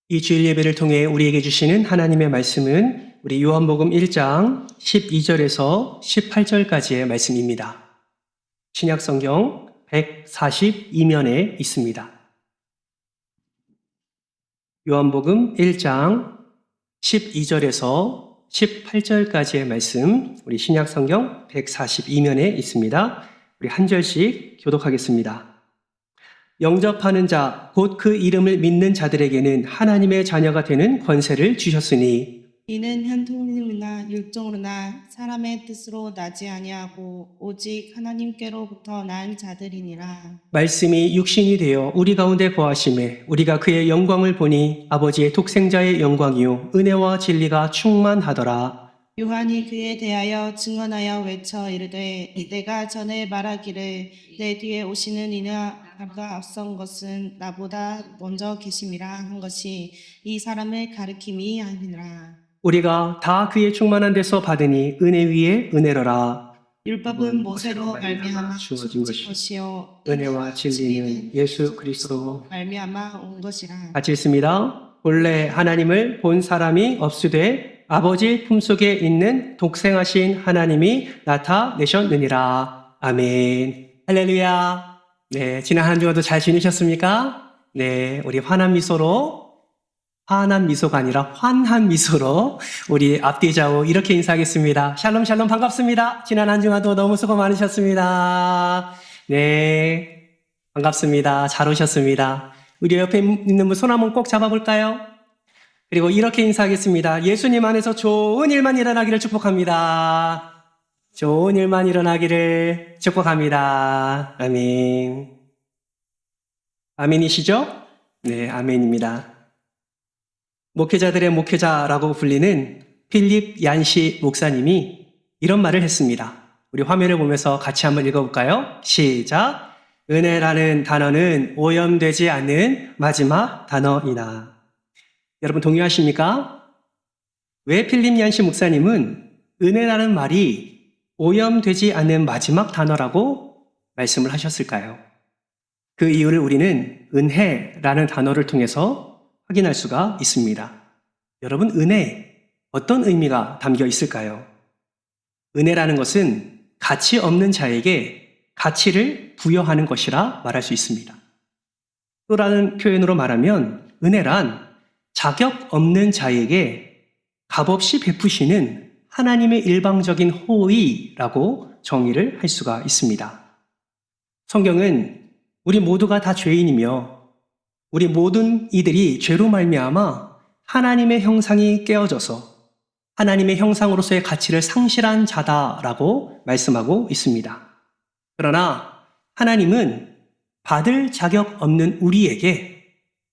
이 주일 예배를 통해 우리에게 주시는 하나님의 말씀은 우리 요한복음 1장 12절에서 18절까지의 말씀입니다. 신약성경 142면에 있습니다. 요한복음 1장 12절에서 18절까지의 말씀, 우리 신약성경 142면에 있습니다. 우리 한 절씩 교독하겠습니다. 영접하는 자, 곧 그 이름을 믿는 자들에게는 하나님의 자녀가 되는 권세를 주셨으니 이는 혈통으로나 율종으로나 사람의 뜻으로 나지 아니하고 오직 하나님께로부터 난 자들이니라. 말씀이 육신이 되어 우리 가운데 거하심에 우리가 그의 영광을 보니 아버지의 독생자의 영광이요 은혜와 진리가 충만하더라. 요한이 그에 대하여 증언하여 외쳐 이르되 내가 전에 말하기를 내 뒤에 오시는 이는 나보다 앞선 것은 나보다 먼저 계심이라 한 것이 이 사람을 가리킴이 아니라. 우리가 다 그의 충만한 데서 받으니 은혜 위에 은혜로라. 율법은 모세로 말미암아 주어진 것이요 은혜와 진리는 예수 그리스도로 말미암아 온 것이라. 같이 읽습니다. 본래 하나님을 본 사람이 없으되 아버지 품속에 있는 독생하신 하나님이 나타내셨느니라. 아멘. 할렐루야. 네, 지난 한 주간도 잘 지내셨습니까? 네, 우리 환한 미소가 아니라 환한 미소로 우리 앞뒤 좌우 이렇게 인사하겠습니다. 샬롬 샬롬 반갑습니다. 지난 한 주간도 너무 수고 많으셨습니다. 네, 반갑습니다. 잘 오셨습니다. 우리 옆에 있는 분 손 한번 꼭 잡아볼까요? 그리고 이렇게 인사하겠습니다. 예수님 안에서 좋은 일만 일어나기를 축복합니다. 좋은 일만 일어나기를 축복합니다. 아멘. 아멘이시죠? 네, 아멘입니다. 목회자들의 목회자라고 불리는 필립 얀시 목사님이 이런 말을 했습니다. 우리 화면을 보면서 같이 한번 읽어볼까요? 시작! 은혜라는 단어는 오염되지 않는 마지막 단어이다. 여러분 동의하십니까? 왜 필립 얀시 목사님은 은혜라는 말이 오염되지 않는 마지막 단어라고 말씀을 하셨을까요? 그 이유를 우리는 은혜라는 단어를 통해서 확인할 수가 있습니다. 여러분, 은혜, 어떤 의미가 담겨 있을까요? 은혜라는 것은 가치 없는 자에게 가치를 부여하는 것이라 말할 수 있습니다. 또 다른 표현으로 말하면 은혜란 자격 없는 자에게 값없이 베푸시는 하나님의 일방적인 호의라고 정의를 할 수가 있습니다. 성경은 우리 모두가 다 죄인이며 우리 모든 이들이 죄로 말미암아 하나님의 형상이 깨어져서 하나님의 형상으로서의 가치를 상실한 자다라고 말씀하고 있습니다. 그러나 하나님은 받을 자격 없는 우리에게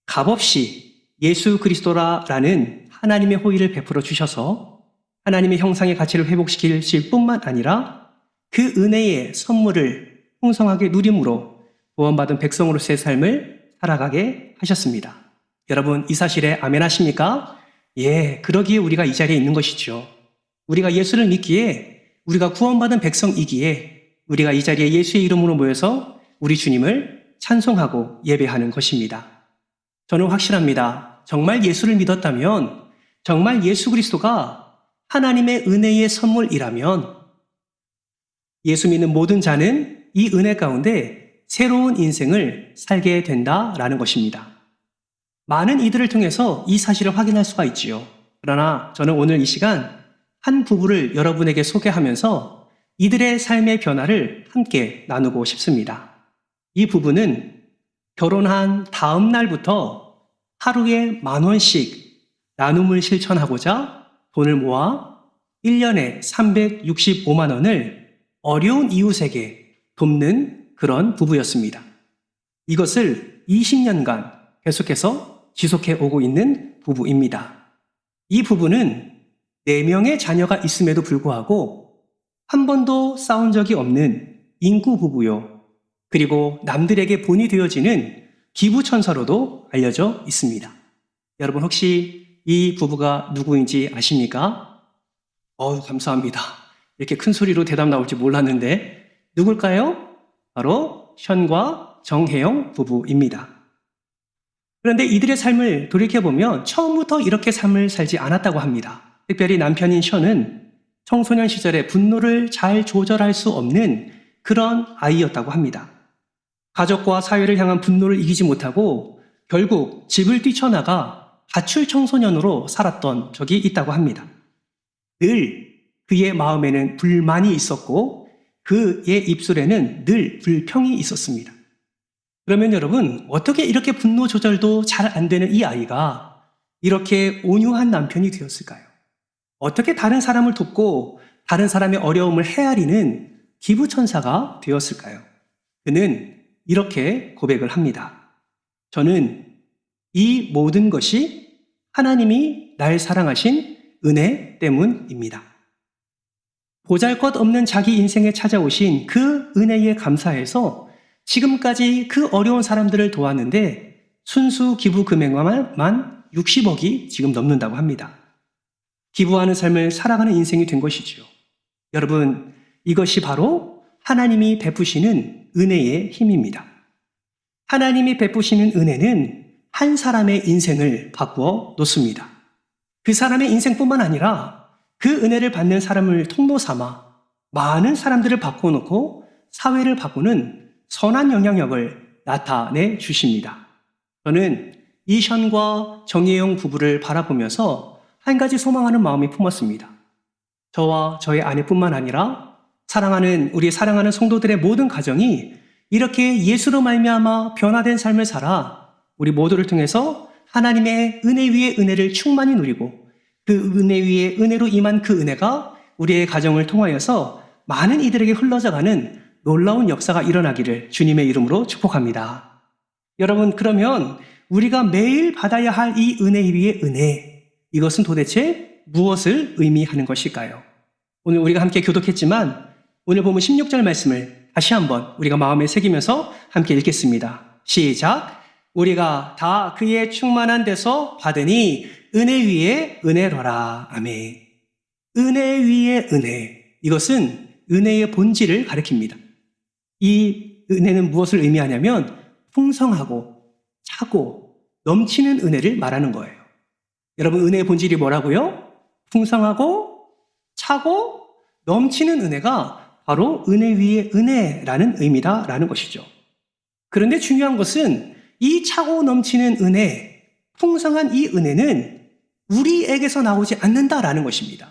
값없이 예수 그리스도라는 하나님의 호의를 베풀어 주셔서 하나님의 형상의 가치를 회복시키실 뿐만 아니라 그 은혜의 선물을 풍성하게 누림으로 구원받은 백성으로서의 삶을 살아가게 하셨습니다. 여러분, 이 사실에 아멘 하십니까? 예, 그러기에 우리가 이 자리에 있는 것이죠. 우리가 예수를 믿기에, 우리가 구원받은 백성이기에 우리가 이 자리에 예수의 이름으로 모여서 우리 주님을 찬송하고 예배하는 것입니다. 저는 확실합니다. 정말 예수를 믿었다면, 정말 예수 그리스도가 하나님의 은혜의 선물이라면 예수 믿는 모든 자는 이 은혜 가운데 새로운 인생을 살게 된다라는 것입니다. 많은 이들을 통해서 이 사실을 확인할 수가 있지요. 그러나 저는 오늘 이 시간 한 부부를 여러분에게 소개하면서 이들의 삶의 변화를 함께 나누고 싶습니다. 이 부부는 결혼한 다음 날부터 하루에 10,000원씩 나눔을 실천하고자 돈을 모아 1년에 365만 원을 어려운 이웃에게 돕는 그런 부부였습니다. 이것을 20년간 계속해서 지속해 오고 있는 부부입니다. 이 부부는 4명의 자녀가 있음에도 불구하고 한 번도 싸운 적이 없는 인구 부부요. 그리고 남들에게 본이 되어지는 기부천사로도 알려져 있습니다. 여러분 혹시 이 부부가 누구인지 아십니까? 감사합니다. 이렇게 큰 소리로 대답 나올지 몰랐는데 누굴까요? 바로 션과 정혜영 부부입니다. 그런데 이들의 삶을 돌이켜보면 처음부터 이렇게 삶을 살지 않았다고 합니다. 특별히 남편인 션은 청소년 시절에 분노를 잘 조절할 수 없는 그런 아이였다고 합니다. 가족과 사회를 향한 분노를 이기지 못하고 결국 집을 뛰쳐나가 가출 청소년으로 살았던 적이 있다고 합니다. 늘 그의 마음에는 불만이 있었고 그의 입술에는 늘 불평이 있었습니다. 그러면 여러분, 어떻게 이렇게 분노 조절도 잘 안 되는 이 아이가 이렇게 온유한 남편이 되었을까요? 어떻게 다른 사람을 돕고 다른 사람의 어려움을 헤아리는 기부천사가 되었을까요? 그는 이렇게 고백을 합니다. 저는 이 모든 것이 하나님이 날 사랑하신 은혜 때문입니다. 보잘것없는 자기 인생에 찾아오신 그 은혜에 감사해서 지금까지 그 어려운 사람들을 도왔는데 순수 기부 금액만 60억이 지금 넘는다고 합니다. 기부하는 삶을 살아가는 인생이 된 것이지요. 여러분, 이것이 바로 하나님이 베푸시는 은혜의 힘입니다. 하나님이 베푸시는 은혜는 한 사람의 인생을 바꾸어 놓습니다. 그 사람의 인생뿐만 아니라 그 은혜를 받는 사람을 통로 삼아 많은 사람들을 바꾸어 놓고 사회를 바꾸는 선한 영향력을 나타내 주십니다. 저는 이션과 정혜영 부부를 바라보면서 한 가지 소망하는 마음이 품었습니다. 저와 저의 아내뿐만 아니라 우리 사랑하는 성도들의 모든 가정이 이렇게 예수로 말미암아 변화된 삶을 살아 우리 모두를 통해서 하나님의 은혜 위에 은혜를 충만히 누리고 그 은혜 위에 은혜로 임한 그 은혜가 우리의 가정을 통하여서 많은 이들에게 흘러져가는 놀라운 역사가 일어나기를 주님의 이름으로 축복합니다. 여러분, 그러면 우리가 매일 받아야 할 이 은혜 위의 은혜, 이것은 도대체 무엇을 의미하는 것일까요? 오늘 우리가 함께 교독했지만 오늘 보면 16절 말씀을 다시 한번 우리가 마음에 새기면서 함께 읽겠습니다. 시작! 우리가 다 그의 충만한 데서 받으니 은혜 위에 은혜로라. 아멘. 은혜 위에 은혜. 이것은 은혜의 본질을 가리킵니다. 이 은혜는 무엇을 의미하냐면 풍성하고 차고 넘치는 은혜를 말하는 거예요. 여러분, 은혜의 본질이 뭐라고요? 풍성하고 차고 넘치는 은혜가 바로 은혜 위에 은혜라는 의미다라는 것이죠. 그런데 중요한 것은 이 차고 넘치는 은혜, 풍성한 이 은혜는 우리에게서 나오지 않는다라는 것입니다.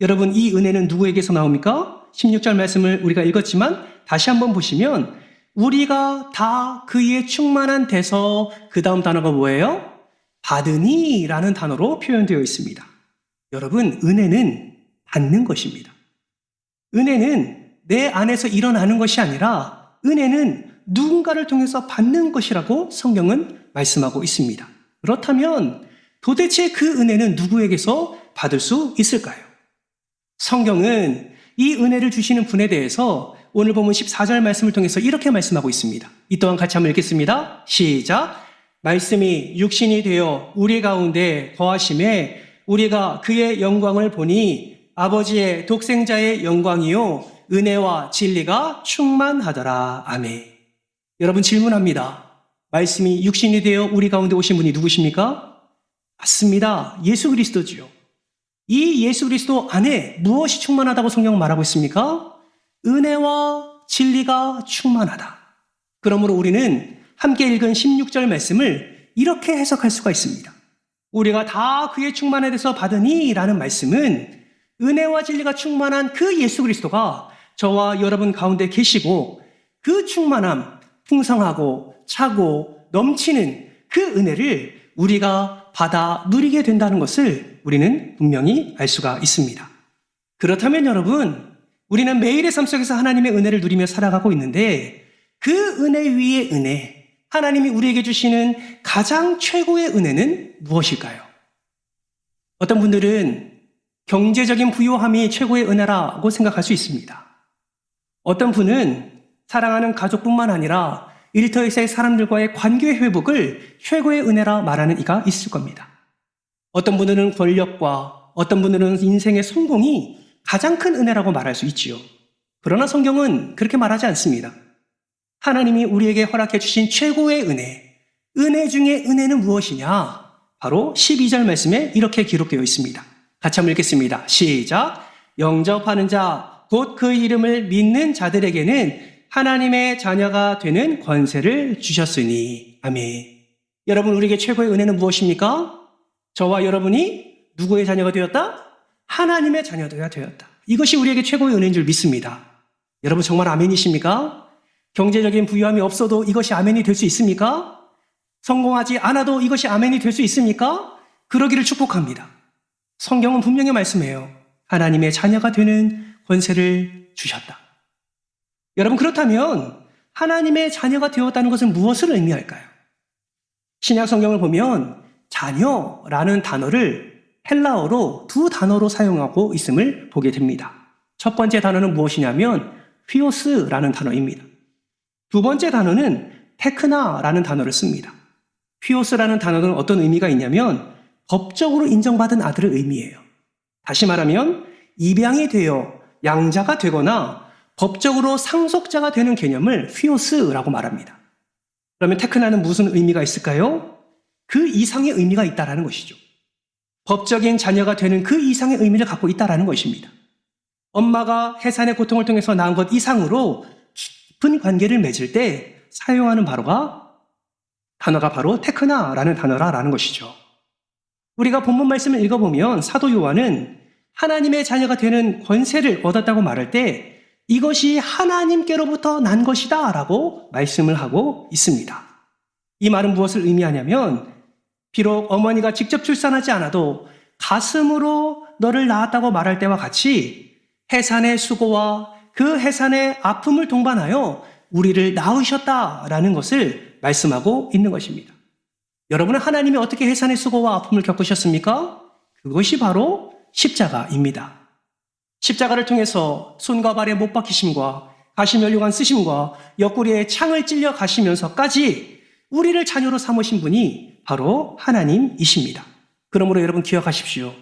여러분, 이 은혜는 누구에게서 나옵니까? 16절 말씀을 우리가 읽었지만 다시 한번 보시면 우리가 다 그의 충만한 데서 그 다음 단어가 뭐예요? 받으니 라는 단어로 표현되어 있습니다. 여러분, 은혜는 받는 것입니다. 은혜는 내 안에서 일어나는 것이 아니라 은혜는 누군가를 통해서 받는 것이라고 성경은 말씀하고 있습니다. 그렇다면 도대체 그 은혜는 누구에게서 받을 수 있을까요? 성경은 이 은혜를 주시는 분에 대해서 오늘 보면 14절 말씀을 통해서 이렇게 말씀하고 있습니다. 이 또한 같이 한번 읽겠습니다. 시작! 말씀이 육신이 되어 우리 가운데 거하심에 우리가 그의 영광을 보니 아버지의 독생자의 영광이요 은혜와 진리가 충만하더라. 아멘. 여러분, 질문합니다. 말씀이 육신이 되어 우리 가운데 오신 분이 누구십니까? 맞습니다. 예수 그리스도지요. 이 예수 그리스도 안에 무엇이 충만하다고 성경은 말하고 있습니까? 은혜와 진리가 충만하다. 그러므로 우리는 함께 읽은 16절 말씀을 이렇게 해석할 수가 있습니다. 우리가 다 그의 충만에 대해서 받으니 라는 말씀은 은혜와 진리가 충만한 그 예수 그리스도가 저와 여러분 가운데 계시고 그 충만함, 풍성하고 차고 넘치는 그 은혜를 우리가 받아 누리게 된다는 것을 우리는 분명히 알 수가 있습니다. 그렇다면 여러분, 우리는 매일의 삶 속에서 하나님의 은혜를 누리며 살아가고 있는데 그 은혜 위의 은혜, 하나님이 우리에게 주시는 가장 최고의 은혜는 무엇일까요? 어떤 분들은 경제적인 부유함이 최고의 은혜라고 생각할 수 있습니다. 어떤 분은 사랑하는 가족뿐만 아니라 일터에서의 사람들과의 관계 회복을 최고의 은혜라 말하는 이가 있을 겁니다. 어떤 분들은 권력과 어떤 분들은 인생의 성공이 가장 큰 은혜라고 말할 수 있지요. 그러나 성경은 그렇게 말하지 않습니다. 하나님이 우리에게 허락해 주신 최고의 은혜, 은혜 중에 은혜는 무엇이냐? 바로 12절 말씀에 이렇게 기록되어 있습니다. 같이 한번 읽겠습니다. 시작. 영접하는 자, 곧 그 이름을 믿는 자들에게는 하나님의 자녀가 되는 권세를 주셨으니. 아멘. 여러분, 우리에게 최고의 은혜는 무엇입니까? 저와 여러분이 누구의 자녀가 되었다? 하나님의 자녀가 되었다. 이것이 우리에게 최고의 은혜인 줄 믿습니다. 여러분 정말 아멘이십니까? 경제적인 부유함이 없어도 이것이 아멘이 될 수 있습니까? 성공하지 않아도 이것이 아멘이 될 수 있습니까? 그러기를 축복합니다. 성경은 분명히 말씀해요. 하나님의 자녀가 되는 권세를 주셨다. 여러분 그렇다면 하나님의 자녀가 되었다는 것은 무엇을 의미할까요? 신약 성경을 보면 자녀라는 단어를 헬라어로 두 단어로 사용하고 있음을 보게 됩니다. 첫 번째 단어는 무엇이냐면 휘오스라는 단어입니다. 두 번째 단어는 테크나라는 단어를 씁니다. 휘오스라는 단어는 어떤 의미가 있냐면 법적으로 인정받은 아들을 의미해요. 다시 말하면 입양이 되어 양자가 되거나 법적으로 상속자가 되는 개념을 휘오스라고 말합니다. 그러면 테크나는 무슨 의미가 있을까요? 그 이상의 의미가 있다라는 것이죠. 법적인 자녀가 되는 그 이상의 의미를 갖고 있다라는 것입니다. 엄마가 해산의 고통을 통해서 낳은 것 이상으로 깊은 관계를 맺을 때 사용하는 단어가 바로 테크나라는 단어라는 것이죠. 우리가 본문 말씀을 읽어보면 사도 요한은 하나님의 자녀가 되는 권세를 얻었다고 말할 때 이것이 하나님께로부터 난 것이다 라고 말씀을 하고 있습니다. 이 말은 무엇을 의미하냐면 비록 어머니가 직접 출산하지 않아도 가슴으로 너를 낳았다고 말할 때와 같이 해산의 수고와 그 해산의 아픔을 동반하여 우리를 낳으셨다라는 것을 말씀하고 있는 것입니다. 여러분은 하나님이 어떻게 해산의 수고와 아픔을 겪으셨습니까? 그것이 바로 십자가입니다. 십자가를 통해서 손과 발에 못 박히심과 가시면류관 쓰심과 옆구리에 창을 찔려 가시면서까지 우리를 자녀로 삼으신 분이 바로 하나님이십니다. 그러므로 여러분 기억하십시오.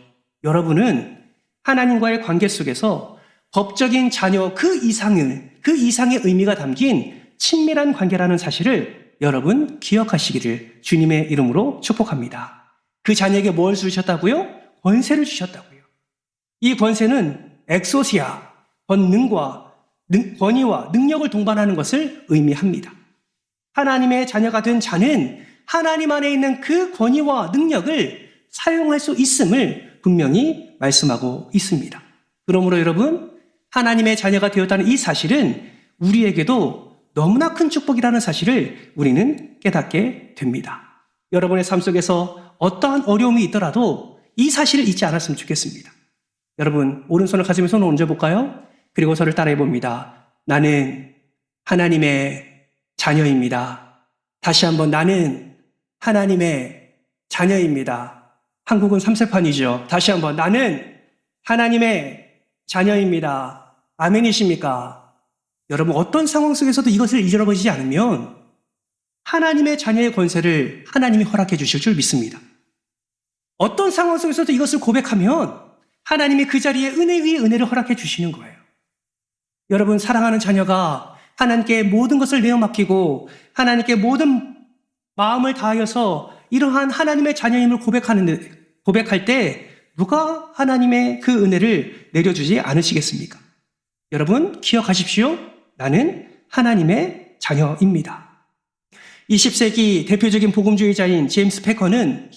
여러분은 하나님과의 관계 속에서 법적인 자녀 그 이상의 의미가 담긴 친밀한 관계라는 사실을 여러분 기억하시기를 주님의 이름으로 축복합니다. 그 자녀에게 뭘 주셨다고요? 권세를 주셨다고요. 이 권세는 엑소시아, 권위와 능력을 동반하는 것을 의미합니다. 하나님의 자녀가 된 자는 하나님 안에 있는 그 권위와 능력을 사용할 수 있음을 분명히 말씀하고 있습니다. 그러므로 여러분, 하나님의 자녀가 되었다는 이 사실은 우리에게도 너무나 큰 축복이라는 사실을 우리는 깨닫게 됩니다. 여러분의 삶 속에서 어떠한 어려움이 있더라도 이 사실을 잊지 않았으면 좋겠습니다. 여러분, 오른손을 가슴에 손을 얹어볼까요? 그리고 저를 따라해 봅니다. 나는 하나님의 자녀입니다. 다시 한번 나는 하나님의 자녀입니다. 한국은 3세판이죠. 다시 한번 나는 하나님의 자녀입니다. 아멘이십니까? 여러분 어떤 상황 속에서도 이것을 잊어버리지 않으면 하나님의 자녀의 권세를 하나님이 허락해 주실 줄 믿습니다. 어떤 상황 속에서도 이것을 고백하면 하나님이 그 자리에 은혜 위에 은혜를 허락해 주시는 거예요. 여러분 사랑하는 자녀가 하나님께 모든 것을 내어맡기고 하나님께 모든 마음을 다하여서 이러한 하나님의 자녀임을 고백할 때 누가 하나님의 그 은혜를 내려주지 않으시겠습니까? 여러분 기억하십시오. 나는 하나님의 자녀입니다. 20세기 대표적인 복음주의자인 제임스 패커는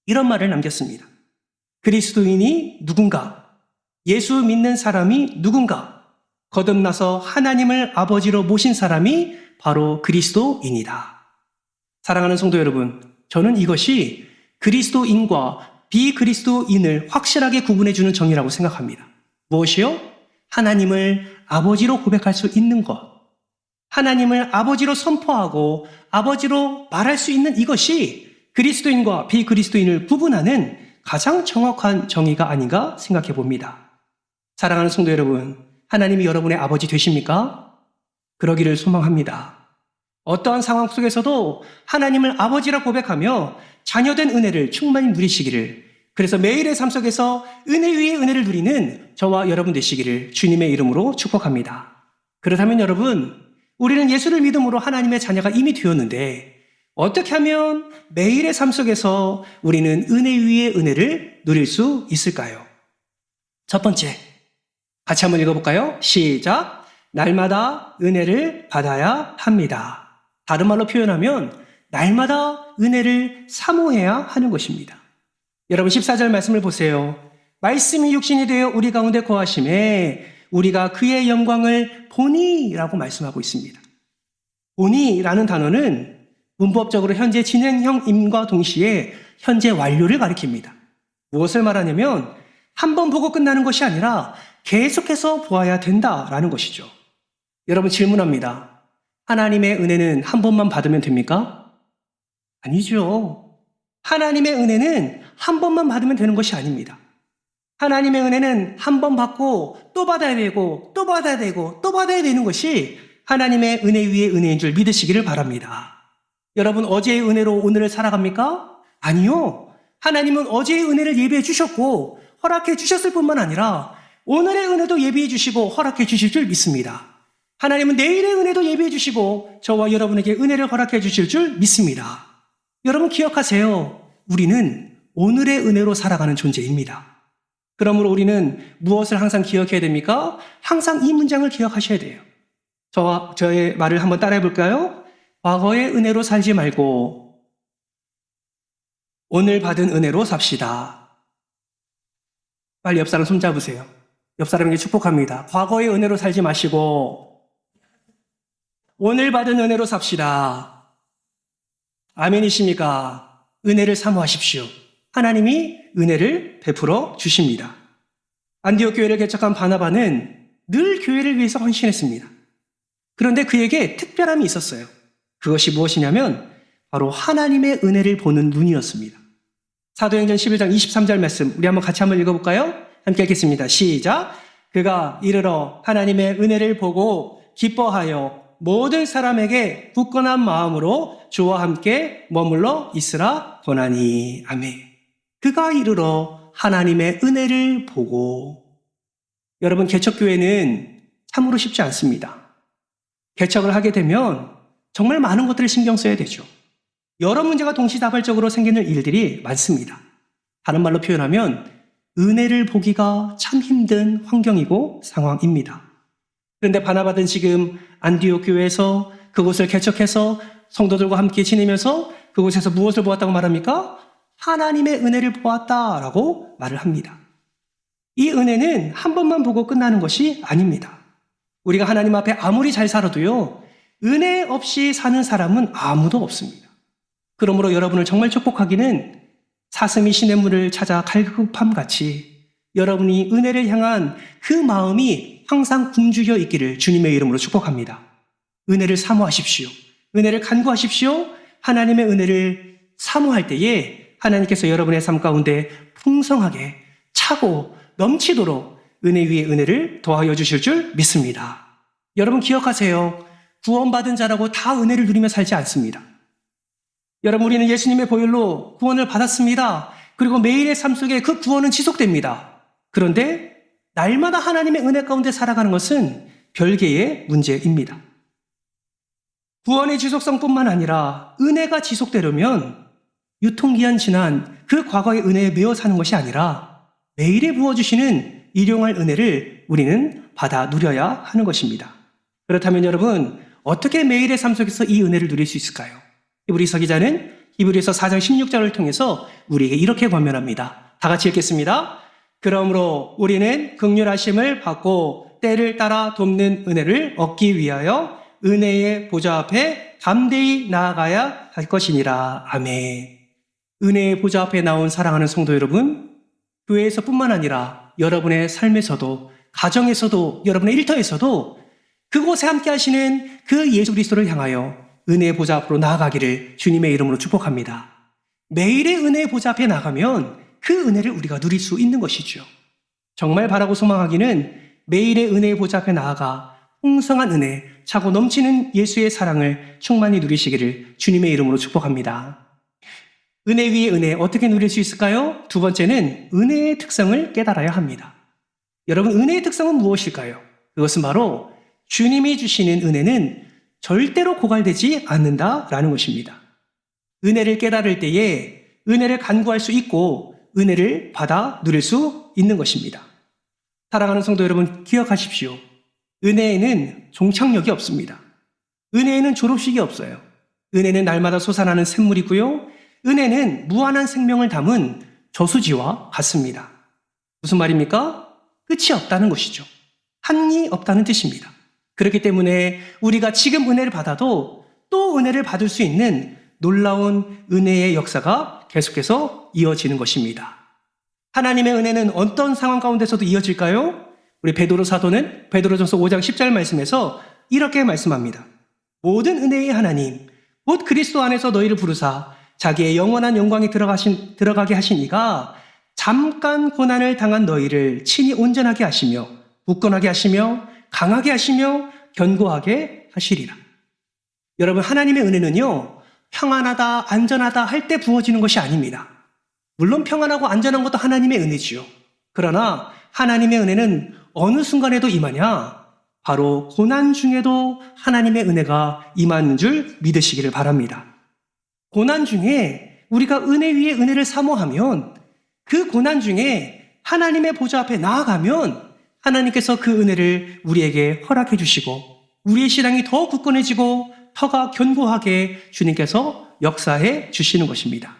이런 말을 남겼습니다. 그리스도인이 누군가, 예수 믿는 사람이 누군가, 거듭나서 하나님을 아버지로 모신 사람이 바로 그리스도인이다. 사랑하는 성도 여러분, 저는 이것이 그리스도인과 비그리스도인을 확실하게 구분해주는 정의라고 생각합니다. 무엇이요? 하나님을 아버지로 고백할 수 있는 것, 하나님을 아버지로 선포하고 아버지로 말할 수 있는 이것이 그리스도인과 비그리스도인을 구분하는 가장 정확한 정의가 아닌가 생각해 봅니다. 사랑하는 성도 여러분, 하나님이 여러분의 아버지 되십니까? 그러기를 소망합니다. 어떠한 상황 속에서도 하나님을 아버지라 고백하며 자녀된 은혜를 충만히 누리시기를, 그래서 매일의 삶 속에서 은혜 위에 은혜를 누리는 저와 여러분 되시기를 주님의 이름으로 축복합니다. 그렇다면 여러분, 우리는 예수를 믿음으로 하나님의 자녀가 이미 되었는데 어떻게 하면 매일의 삶 속에서 우리는 은혜 위에 은혜를 누릴 수 있을까요? 첫 번째, 같이 한번 읽어볼까요? 시작! 날마다 은혜를 받아야 합니다. 다른 말로 표현하면 날마다 은혜를 사모해야 하는 것입니다. 여러분 14절 말씀을 보세요. 말씀이 육신이 되어 우리 가운데 거하심에 우리가 그의 영광을 보니 라고 말씀하고 있습니다. 보니 라는 단어는 문법적으로 현재 진행형임과 동시에 현재 완료를 가리킵니다. 무엇을 말하냐면 한 번 보고 끝나는 것이 아니라 계속해서 보아야 된다라는 것이죠. 여러분 질문합니다. 하나님의 은혜는 한 번만 받으면 됩니까? 아니죠. 하나님의 은혜는 한 번만 받으면 되는 것이 아닙니다. 하나님의 은혜는 한 번 받고 또 받아야 되고 또 받아야 되고 또 받아야 되는 것이 하나님의 은혜 위에 은혜인 줄 믿으시기를 바랍니다. 여러분 어제의 은혜로 오늘을 살아갑니까? 아니요. 하나님은 어제의 은혜를 예비해 주셨고 허락해 주셨을 뿐만 아니라 오늘의 은혜도 예비해 주시고 허락해 주실 줄 믿습니다. 하나님은 내일의 은혜도 예비해 주시고 저와 여러분에게 은혜를 허락해 주실 줄 믿습니다. 여러분 기억하세요. 우리는 오늘의 은혜로 살아가는 존재입니다. 그러므로 우리는 무엇을 항상 기억해야 됩니까? 항상 이 문장을 기억하셔야 돼요. 저의 말을 한번 따라해 볼까요? 과거의 은혜로 살지 말고 오늘 받은 은혜로 삽시다. 빨리 옆 사람 손잡으세요. 옆 사람에게 축복합니다. 과거의 은혜로 살지 마시고 오늘 받은 은혜로 삽시다. 아멘이십니까? 은혜를 사모하십시오. 하나님이 은혜를 베풀어 주십니다. 안디옥 교회를 개척한 바나바는 늘 교회를 위해서 헌신했습니다. 그런데 그에게 특별함이 있었어요. 그것이 무엇이냐면 바로 하나님의 은혜를 보는 눈이었습니다. 사도행전 11장 23절 말씀 우리 한번 같이 한번 읽어볼까요? 함께 읽겠습니다. 시작! 그가 이르러 하나님의 은혜를 보고 기뻐하여 모든 사람에게 굳건한 마음으로 주와 함께 머물러 있으라 권하니. 아멘. 그가 이르러 하나님의 은혜를 보고. 여러분 개척교회는 참으로 쉽지 않습니다. 개척을 하게 되면 정말 많은 것들을 신경 써야 되죠. 여러 문제가 동시다발적으로 생기는 일들이 많습니다. 다른 말로 표현하면 은혜를 보기가 참 힘든 환경이고 상황입니다. 그런데 바나바는 지금 안디옥 교회에서 그곳을 개척해서 성도들과 함께 지내면서 그곳에서 무엇을 보았다고 말합니까? 하나님의 은혜를 보았다라고 말을 합니다. 이 은혜는 한 번만 보고 끝나는 것이 아닙니다. 우리가 하나님 앞에 아무리 잘 살아도요, 은혜 없이 사는 사람은 아무도 없습니다. 그러므로 여러분을 정말 축복하기는 사슴이 시냇물을 찾아 갈급함 같이 여러분이 은혜를 향한 그 마음이 항상 굶주려 있기를 주님의 이름으로 축복합니다. 은혜를 사모하십시오. 은혜를 간구하십시오. 하나님의 은혜를 사모할 때에 하나님께서 여러분의 삶 가운데 풍성하게 차고 넘치도록 은혜 위에 은혜를 더하여 주실 줄 믿습니다. 여러분 기억하세요. 구원받은 자라고 다 은혜를 누리며 살지 않습니다. 여러분 우리는 예수님의 보혈로 구원을 받았습니다. 그리고 매일의 삶 속에 그 구원은 지속됩니다. 그런데 날마다 하나님의 은혜 가운데 살아가는 것은 별개의 문제입니다. 구원의 지속성뿐만 아니라 은혜가 지속되려면 유통기한 지난 그 과거의 은혜에 매여 사는 것이 아니라 매일에 부어주시는 일용할 은혜를 우리는 받아 누려야 하는 것입니다. 그렇다면 여러분 어떻게 매일의 삶 속에서 이 은혜를 누릴 수 있을까요? 히브리서 기자는 히브리서 4장 16절을 통해서 우리에게 이렇게 권면합니다. 다 같이 읽겠습니다. 그러므로 우리는 긍휼하심을 받고 때를 따라 돕는 은혜를 얻기 위하여 은혜의 보좌 앞에 담대히 나아가야 할 것이니라. 아멘. 은혜의 보좌 앞에 나온 사랑하는 성도 여러분, 교회에서뿐만 아니라 여러분의 삶에서도, 가정에서도, 여러분의 일터에서도 그곳에 함께 하시는 그 예수 그리스도를 향하여 은혜의 보좌 앞으로 나아가기를 주님의 이름으로 축복합니다. 매일의 은혜의 보좌 앞에 나가면 그 은혜를 우리가 누릴 수 있는 것이죠. 정말 바라고 소망하기는 매일의 은혜의 보좌 앞에 나아가 풍성한 은혜, 차고 넘치는 예수의 사랑을 충만히 누리시기를 주님의 이름으로 축복합니다. 은혜 위에 은혜 어떻게 누릴 수 있을까요? 두 번째는 은혜의 특성을 깨달아야 합니다. 여러분 은혜의 특성은 무엇일까요? 그것은 바로 주님이 주시는 은혜는 절대로 고갈되지 않는다라는 것입니다. 은혜를 깨달을 때에 은혜를 간구할 수 있고 은혜를 받아 누릴 수 있는 것입니다. 사랑하는 성도 여러분, 기억하십시오. 은혜에는 종착역이 없습니다. 은혜에는 졸업식이 없어요. 은혜는 날마다 솟아나는 샘물이고요. 은혜는 무한한 생명을 담은 저수지와 같습니다. 무슨 말입니까? 끝이 없다는 것이죠. 한이 없다는 뜻입니다. 그렇기 때문에 우리가 지금 은혜를 받아도 또 은혜를 받을 수 있는 놀라운 은혜의 역사가 계속해서 이어지는 것입니다. 하나님의 은혜는 어떤 상황 가운데서도 이어질까요? 우리 베드로 사도는 베드로전서 5장 10절 말씀에서 이렇게 말씀합니다. 모든 은혜의 하나님, 곧 그리스도 안에서 너희를 부르사 자기의 영원한 영광에 들어가게 하신 이가 잠깐 고난을 당한 너희를 친히 온전하게 하시며 굳건하게 하시며 강하게 하시며 견고하게 하시리라. 여러분, 하나님의 은혜는요, 평안하다, 안전하다 할 때 부어지는 것이 아닙니다. 물론 평안하고 안전한 것도 하나님의 은혜지요. 그러나 하나님의 은혜는 어느 순간에도 임하냐? 바로 고난 중에도 하나님의 은혜가 임하는 줄 믿으시기를 바랍니다. 고난 중에 우리가 은혜 위에 은혜를 사모하면 그 고난 중에 하나님의 보좌 앞에 나아가면 하나님께서 그 은혜를 우리에게 허락해 주시고 우리의 신앙이 더 굳건해지고 터가 견고하게 주님께서 역사해 주시는 것입니다.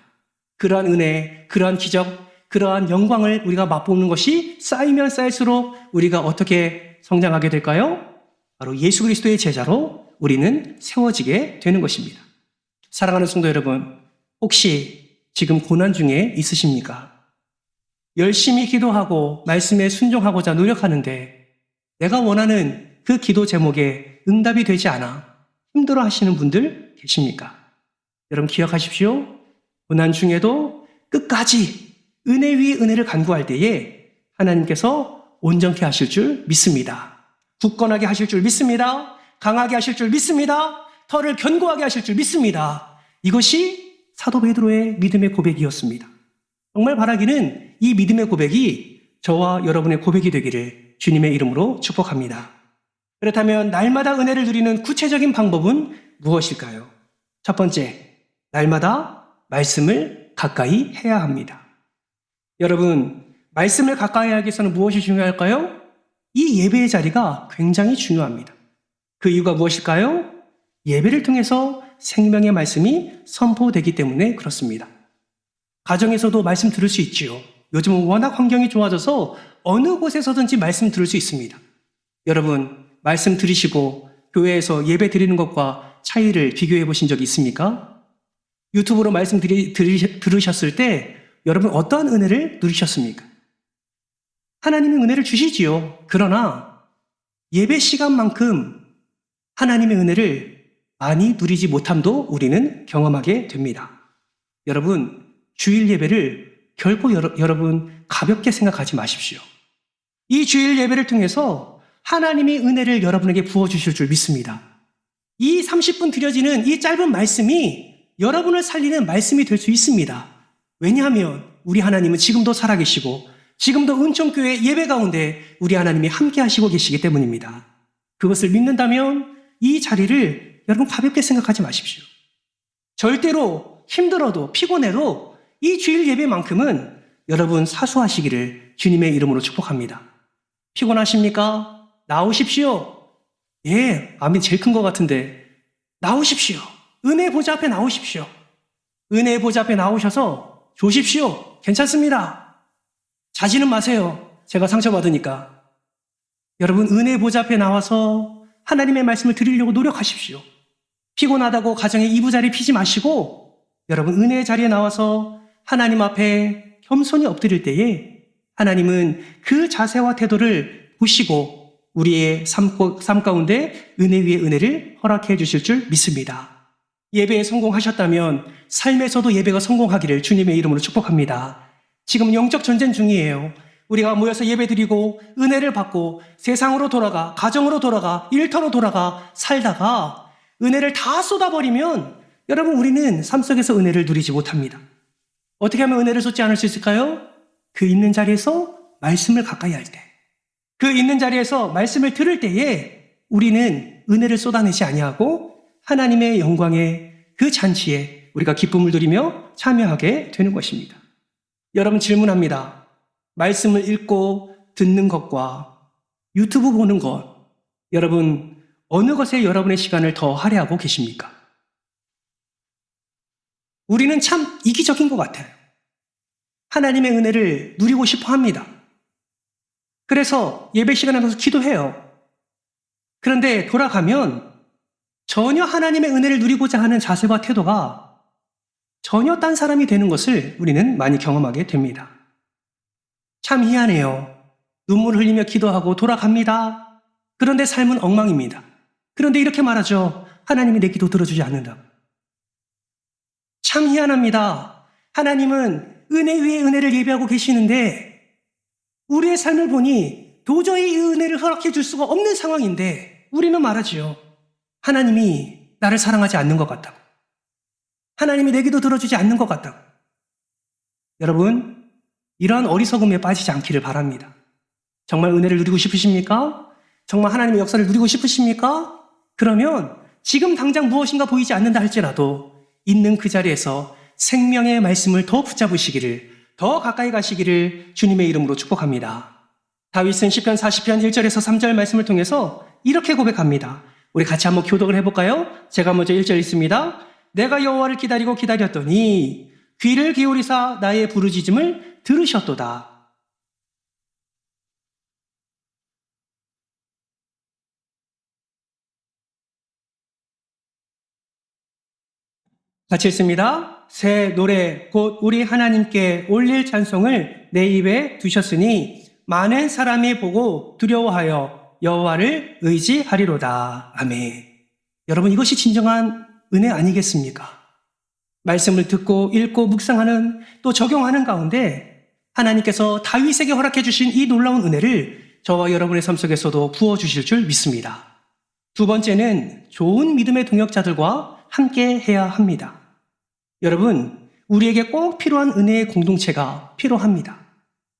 그러한 은혜, 그러한 기적, 그러한 영광을 우리가 맛보는 것이 쌓이면 쌓일수록 우리가 어떻게 성장하게 될까요? 바로 예수 그리스도의 제자로 우리는 세워지게 되는 것입니다. 사랑하는 성도 여러분, 혹시 지금 고난 중에 있으십니까? 열심히 기도하고 말씀에 순종하고자 노력하는데 내가 원하는 그 기도 제목에 응답이 되지 않아 힘들어 하시는 분들 계십니까? 여러분 기억하십시오. 고난 중에도 끝까지 은혜 위 은혜를 간구할 때에 하나님께서 온전케 하실 줄 믿습니다. 굳건하게 하실 줄 믿습니다. 강하게 하실 줄 믿습니다. 터를 견고하게 하실 줄 믿습니다. 이것이 사도 베드로의 믿음의 고백이었습니다. 정말 바라기는 이 믿음의 고백이 저와 여러분의 고백이 되기를 주님의 이름으로 축복합니다. 그렇다면 날마다 은혜를 누리는 구체적인 방법은 무엇일까요? 첫 번째, 날마다 말씀을 가까이 해야 합니다. 여러분, 말씀을 가까이 하기 위해서는 무엇이 중요할까요? 이 예배의 자리가 굉장히 중요합니다. 그 이유가 무엇일까요? 예배를 통해서 생명의 말씀이 선포되기 때문에 그렇습니다. 가정에서도 말씀 들을 수 있지요. 요즘은 워낙 환경이 좋아져서 어느 곳에서든지 말씀 들을 수 있습니다. 여러분, 말씀 들으시고 교회에서 예배 드리는 것과 차이를 비교해 보신 적이 있습니까? 유튜브로 말씀 들으셨을 때 여러분 어떠한 은혜를 누리셨습니까? 하나님의 은혜를 주시지요. 그러나 예배 시간만큼 하나님의 은혜를 많이 누리지 못함도 우리는 경험하게 됩니다. 여러분, 주일 예배를 결코 여러분 가볍게 생각하지 마십시오. 이 주일 예배를 통해서 하나님의 은혜를 여러분에게 부어주실 줄 믿습니다. 이 30분 드려지는 이 짧은 말씀이 여러분을 살리는 말씀이 될 수 있습니다. 왜냐하면 우리 하나님은 지금도 살아계시고 지금도 은총교회 예배 가운데 우리 하나님이 함께 하시고 계시기 때문입니다. 그것을 믿는다면 이 자리를 여러분 가볍게 생각하지 마십시오. 절대로 힘들어도 피곤해도 이 주일 예배만큼은 여러분 사수하시기를 주님의 이름으로 축복합니다. 피곤하십니까? 나오십시오. 예, 아멘 제일 큰 것 같은데 나오십시오. 은혜 보좌 앞에 나오십시오. 은혜 보좌 앞에 나오셔서 조십시오. 괜찮습니다. 자지는 마세요. 제가 상처받으니까. 여러분 은혜 보좌 앞에 나와서 하나님의 말씀을 드리려고 노력하십시오. 피곤하다고 가정에 이부자리 피지 마시고 여러분 은혜의 자리에 나와서 하나님 앞에 겸손히 엎드릴 때에 하나님은 그 자세와 태도를 보시고 우리의 삶 가운데 은혜 위에 은혜를 허락해 주실 줄 믿습니다. 예배에 성공하셨다면 삶에서도 예배가 성공하기를 주님의 이름으로 축복합니다. 지금 영적 전쟁 중이에요. 우리가 모여서 예배드리고 은혜를 받고 세상으로 돌아가, 가정으로 돌아가, 일터로 돌아가 살다가 은혜를 다 쏟아버리면 여러분 우리는 삶 속에서 은혜를 누리지 못합니다. 어떻게 하면 은혜를 쏟지 않을 수 있을까요? 그 있는 자리에서 말씀을 가까이 할 때, 그 있는 자리에서 말씀을 들을 때에 우리는 은혜를 쏟아내지 아니하고 하나님의 영광의 그 잔치에 우리가 기쁨을 누리며 참여하게 되는 것입니다. 여러분 질문합니다. 말씀을 읽고 듣는 것과 유튜브 보는 것, 여러분 어느 것에 여러분의 시간을 더 할애하고 계십니까? 우리는 참 이기적인 것 같아요. 하나님의 은혜를 누리고 싶어 합니다. 그래서 예배 시간에 가서 기도해요. 그런데 돌아가면 전혀 하나님의 은혜를 누리고자 하는 자세와 태도가 전혀 딴 사람이 되는 것을 우리는 많이 경험하게 됩니다. 참 희한해요. 눈물 흘리며 기도하고 돌아갑니다. 그런데 삶은 엉망입니다. 그런데 이렇게 말하죠. 하나님이 내 기도 들어주지 않는다. 참 희한합니다. 하나님은 은혜 위에 은혜를 예배하고 계시는데 우리의 삶을 보니 도저히 이 은혜를 허락해 줄 수가 없는 상황인데 우리는 말하지요. 하나님이 나를 사랑하지 않는 것 같다고. 하나님이 내 기도 들어주지 않는 것 같다고. 여러분, 이러한 어리석음에 빠지지 않기를 바랍니다. 정말 은혜를 누리고 싶으십니까? 정말 하나님의 역사를 누리고 싶으십니까? 그러면 지금 당장 무엇인가 보이지 않는다 할지라도 있는 그 자리에서 생명의 말씀을 더 붙잡으시기를, 더 가까이 가시기를 주님의 이름으로 축복합니다. 다윗은 시편 40편 1절에서 3절 말씀을 통해서 이렇게 고백합니다. 우리 같이 한번 교독을 해볼까요? 제가 먼저 1절 읽습니다. 내가 여호와를 기다리고 기다렸더니 귀를 기울이사 나의 부르짖음을 들으셨도다. 같이 읽습니다. 새 노래 곧 우리 하나님께 올릴 찬송을 내 입에 두셨으니 많은 사람이 보고 두려워하여 여호와를 의지하리로다. 아멘. 여러분 이것이 진정한 은혜 아니겠습니까? 말씀을 듣고 읽고 묵상하는 또 적용하는 가운데 하나님께서 다윗에게 허락해 주신 이 놀라운 은혜를 저와 여러분의 삶 속에서도 부어주실 줄 믿습니다. 두 번째는 좋은 믿음의 동역자들과 함께 해야 합니다. 여러분, 우리에게 꼭 필요한 은혜의 공동체가 필요합니다.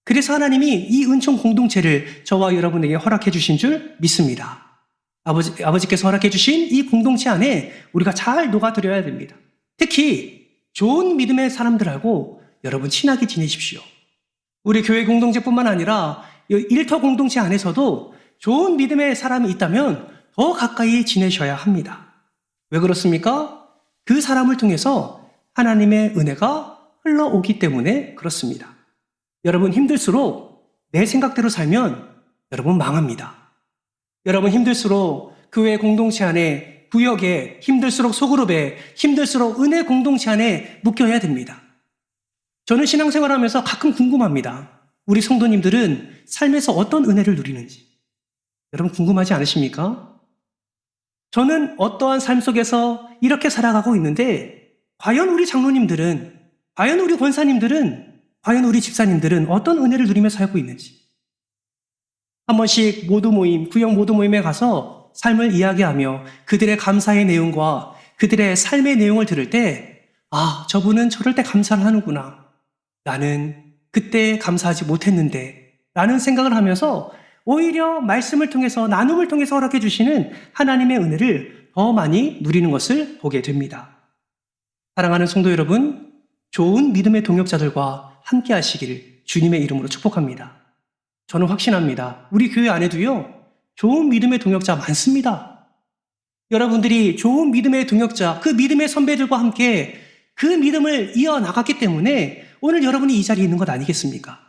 그래서 하나님이 이 은총 공동체를 저와 여러분에게 허락해 주신 줄 믿습니다. 아버지께서 허락해 주신 이 공동체 안에 우리가 잘 녹아들어야 됩니다. 특히 좋은 믿음의 사람들하고 여러분 친하게 지내십시오. 우리 교회 공동체뿐만 아니라 일터 공동체 안에서도 좋은 믿음의 사람이 있다면 더 가까이 지내셔야 합니다. 왜 그렇습니까? 그 사람을 통해서 하나님의 은혜가 흘러오기 때문에 그렇습니다. 여러분 힘들수록 내 생각대로 살면 여러분 망합니다. 여러분 힘들수록 교회 공동체 안에, 구역에, 힘들수록 소그룹에, 힘들수록 은혜 공동체 안에 묶여야 됩니다. 저는 신앙생활하면서 가끔 궁금합니다. 우리 성도님들은 삶에서 어떤 은혜를 누리는지. 여러분 궁금하지 않으십니까? 저는 어떠한 삶 속에서 이렇게 살아가고 있는데 과연 우리 장로님들은, 과연 우리 권사님들은, 과연 우리 집사님들은 어떤 은혜를 누리며 살고 있는지. 한 번씩 모두 모임, 구역 모두 모임에 가서 삶을 이야기하며 그들의 감사의 내용과 그들의 삶의 내용을 들을 때 저분은 저럴 때 감사를 하는구나. 나는 그때 감사하지 못했는데 라는 생각을 하면서 오히려 말씀을 통해서 나눔을 통해서 허락해 주시는 하나님의 은혜를 더 많이 누리는 것을 보게 됩니다. 사랑하는 성도 여러분, 좋은 믿음의 동역자들과 함께 하시기를 주님의 이름으로 축복합니다. 저는 확신합니다. 우리 교회 안에도요, 좋은 믿음의 동역자 많습니다. 여러분들이 좋은 믿음의 동역자, 그 믿음의 선배들과 함께 그 믿음을 이어나갔기 때문에 오늘 여러분이 이 자리에 있는 것 아니겠습니까?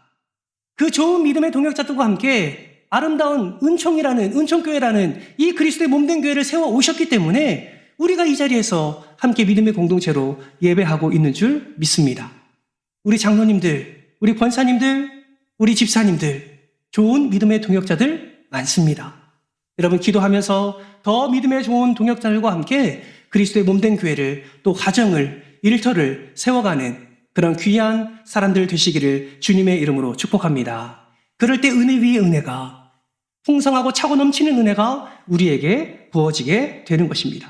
그 좋은 믿음의 동역자들과 함께 아름다운 은총교회라는 이 그리스도의 몸된 교회를 세워 오셨기 때문에 우리가 이 자리에서 함께 믿음의 공동체로 예배하고 있는 줄 믿습니다. 우리 장로님들, 우리 권사님들, 우리 집사님들, 좋은 믿음의 동역자들 많습니다. 여러분 기도하면서 더 믿음의 좋은 동역자들과 함께 그리스도의 몸된 교회를 또 가정을, 일터를 세워가는 그런 귀한 사람들 되시기를 주님의 이름으로 축복합니다. 그럴 때 은혜 위에 은혜가, 풍성하고 차고 넘치는 은혜가 우리에게 부어지게 되는 것입니다.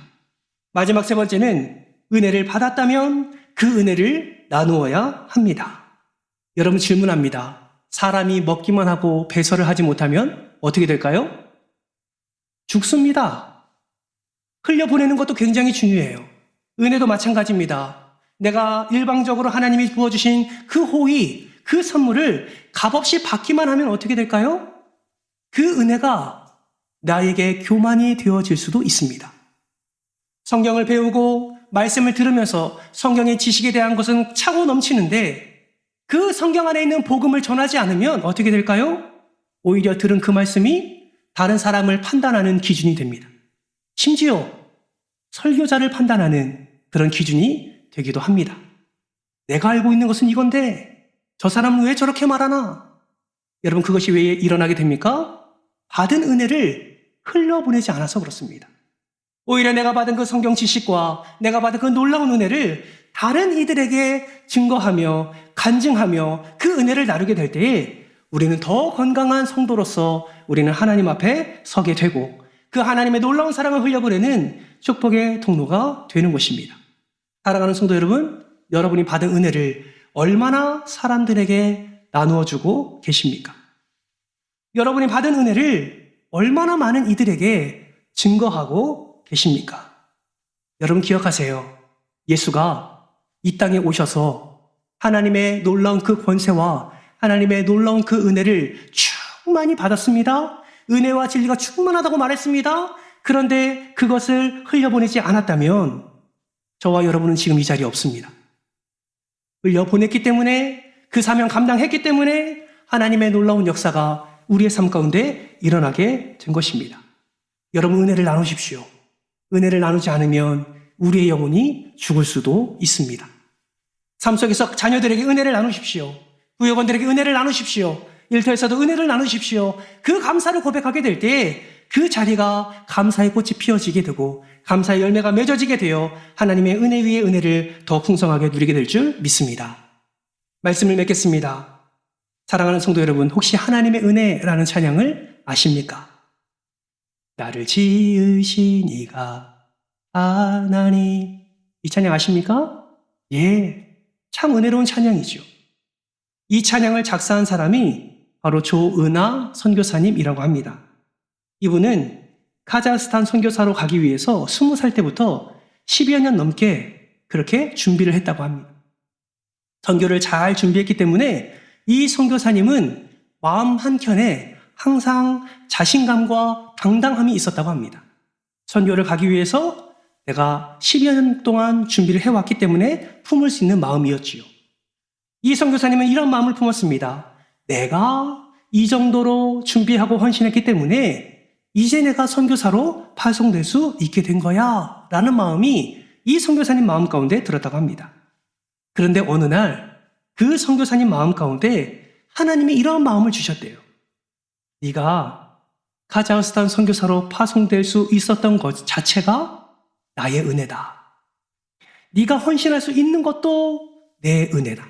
마지막 세 번째는 은혜를 받았다면 그 은혜를 나누어야 합니다. 여러분 질문합니다. 사람이 먹기만 하고 배설을 하지 못하면 어떻게 될까요? 죽습니다. 흘려보내는 것도 굉장히 중요해요. 은혜도 마찬가지입니다. 내가 일방적으로 하나님이 부어주신 그 호의, 그 선물을 값없이 받기만 하면 어떻게 될까요? 그 은혜가 나에게 교만이 되어질 수도 있습니다. 성경을 배우고 말씀을 들으면서 성경의 지식에 대한 것은 차고 넘치는데 그 성경 안에 있는 복음을 전하지 않으면 어떻게 될까요? 오히려 들은 그 말씀이 다른 사람을 판단하는 기준이 됩니다. 심지어 설교자를 판단하는 그런 기준이 되기도 합니다. 내가 알고 있는 것은 이건데 저 사람은 왜 저렇게 말하나? 여러분, 그것이 왜 일어나게 됩니까? 받은 은혜를 흘려보내지 않아서 그렇습니다. 오히려 내가 받은 그 성경 지식과 내가 받은 그 놀라운 은혜를 다른 이들에게 증거하며 간증하며 그 은혜를 나누게 될 때에 우리는 더 건강한 성도로서 우리는 하나님 앞에 서게 되고 그 하나님의 놀라운 사랑을 흘려보내는 축복의 통로가 되는 것입니다. 사랑하는 성도 여러분, 여러분이 받은 은혜를 얼마나 사람들에게 나누어주고 계십니까? 여러분이 받은 은혜를 얼마나 많은 이들에게 증거하고 계십니까? 여러분 기억하세요. 예수가 이 땅에 오셔서 하나님의 놀라운 그 권세와 하나님의 놀라운 그 은혜를 충만히 받았습니다. 은혜와 진리가 충만하다고 말했습니다. 그런데 그것을 흘려보내지 않았다면 저와 여러분은 지금 이 자리에 없습니다. 흘려보냈기 때문에 그 사명 감당했기 때문에 하나님의 놀라운 역사가 우리의 삶 가운데 일어나게 된 것입니다. 여러분 은혜를 나누십시오. 은혜를 나누지 않으면 우리의 영혼이 죽을 수도 있습니다. 삶 속에서 자녀들에게 은혜를 나누십시오. 부여건들에게 은혜를 나누십시오. 일터에서도 은혜를 나누십시오. 그 감사를 고백하게 될 때 그 자리가 감사의 꽃이 피어지게 되고 감사의 열매가 맺어지게 되어 하나님의 은혜 위에 은혜를 더 풍성하게 누리게 될 줄 믿습니다. 말씀을 맺겠습니다. 사랑하는 성도 여러분, 혹시 하나님의 은혜라는 찬양을 아십니까? 나를 지으신 이가 하나님, 이 찬양 아십니까? 예, 참 은혜로운 찬양이죠. 이 찬양을 작사한 사람이 바로 조은하 선교사님이라고 합니다. 이분은 카자흐스탄 선교사로 가기 위해서 20살 때부터 10여 년 넘게 그렇게 준비를 했다고 합니다. 선교를 잘 준비했기 때문에 이 선교사님은 마음 한켠에 항상 자신감과 당당함이 있었다고 합니다. 선교를 가기 위해서 내가 10여 년 동안 준비를 해왔기 때문에 품을 수 있는 마음이었지요. 이 선교사님은 이런 마음을 품었습니다. 내가 이 정도로 준비하고 헌신했기 때문에 이제 내가 선교사로 파송될 수 있게 된 거야 라는 마음이 이 선교사님 마음 가운데 들었다고 합니다. 그런데 어느 날 그 선교사님 마음 가운데 하나님이 이런 마음을 주셨대요. 네가 카자흐스탄 선교사로 파송될 수 있었던 것 자체가 나의 은혜다. 네가 헌신할 수 있는 것도 내 은혜다.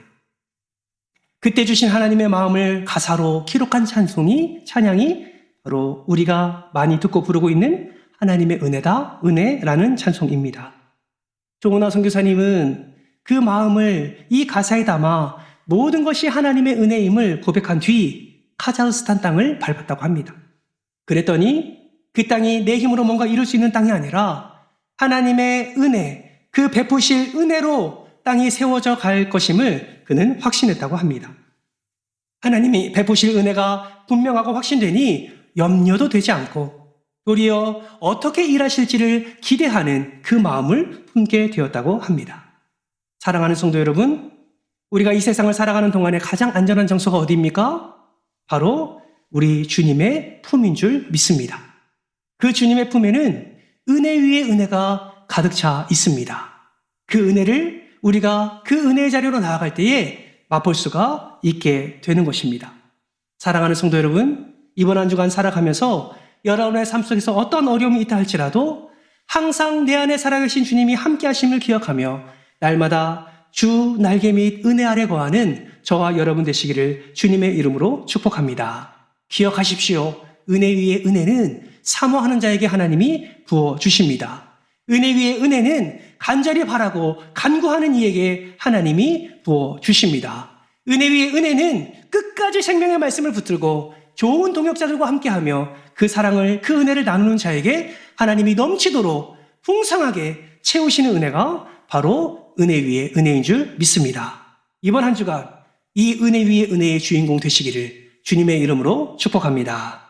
그때 주신 하나님의 마음을 가사로 기록한 찬양이 바로 우리가 많이 듣고 부르고 있는 하나님의 은혜다, 은혜라는 찬송입니다. 조은하 선교사님은 그 마음을 이 가사에 담아 모든 것이 하나님의 은혜임을 고백한 뒤 카자흐스탄 땅을 밟았다고 합니다. 그랬더니 그 땅이 내 힘으로 뭔가 이룰 수 있는 땅이 아니라 하나님의 은혜, 그 베푸실 은혜로 땅이 세워져 갈 것임을 그는 확신했다고 합니다. 하나님이 베푸실 은혜가 분명하고 확신되니 염려도 되지 않고 도리어 어떻게 일하실지를 기대하는 그 마음을 품게 되었다고 합니다. 사랑하는 성도 여러분, 우리가 이 세상을 살아가는 동안에 가장 안전한 장소가 어디입니까? 바로 우리 주님의 품인 줄 믿습니다. 그 주님의 품에는 은혜 위에 은혜가 가득 차 있습니다. 그 은혜를 우리가 그 은혜의 자리로 나아갈 때에 맛볼 수가 있게 되는 것입니다. 사랑하는 성도 여러분, 이번 한 주간 살아가면서 여러분의 삶 속에서 어떤 어려움이 있다 할지라도 항상 내 안에 살아계신 주님이 함께 하심을 기억하며 날마다 주 날개 및 은혜 아래 거하는 저와 여러분 되시기를 주님의 이름으로 축복합니다. 기억하십시오. 은혜 위에 은혜는 사모하는 자에게 하나님이 부어주십니다. 은혜 위에 은혜는 간절히 바라고 간구하는 이에게 하나님이 부어주십니다. 은혜 위에 은혜는 끝까지 생명의 말씀을 붙들고 좋은 동역자들과 함께하며 그 사랑을, 그 은혜를 나누는 자에게 하나님이 넘치도록 풍성하게 채우시는 은혜가 바로 은혜 위에 은혜인 줄 믿습니다. 이번 한 주간 이 은혜 위에 은혜의 주인공 되시기를 주님의 이름으로 축복합니다.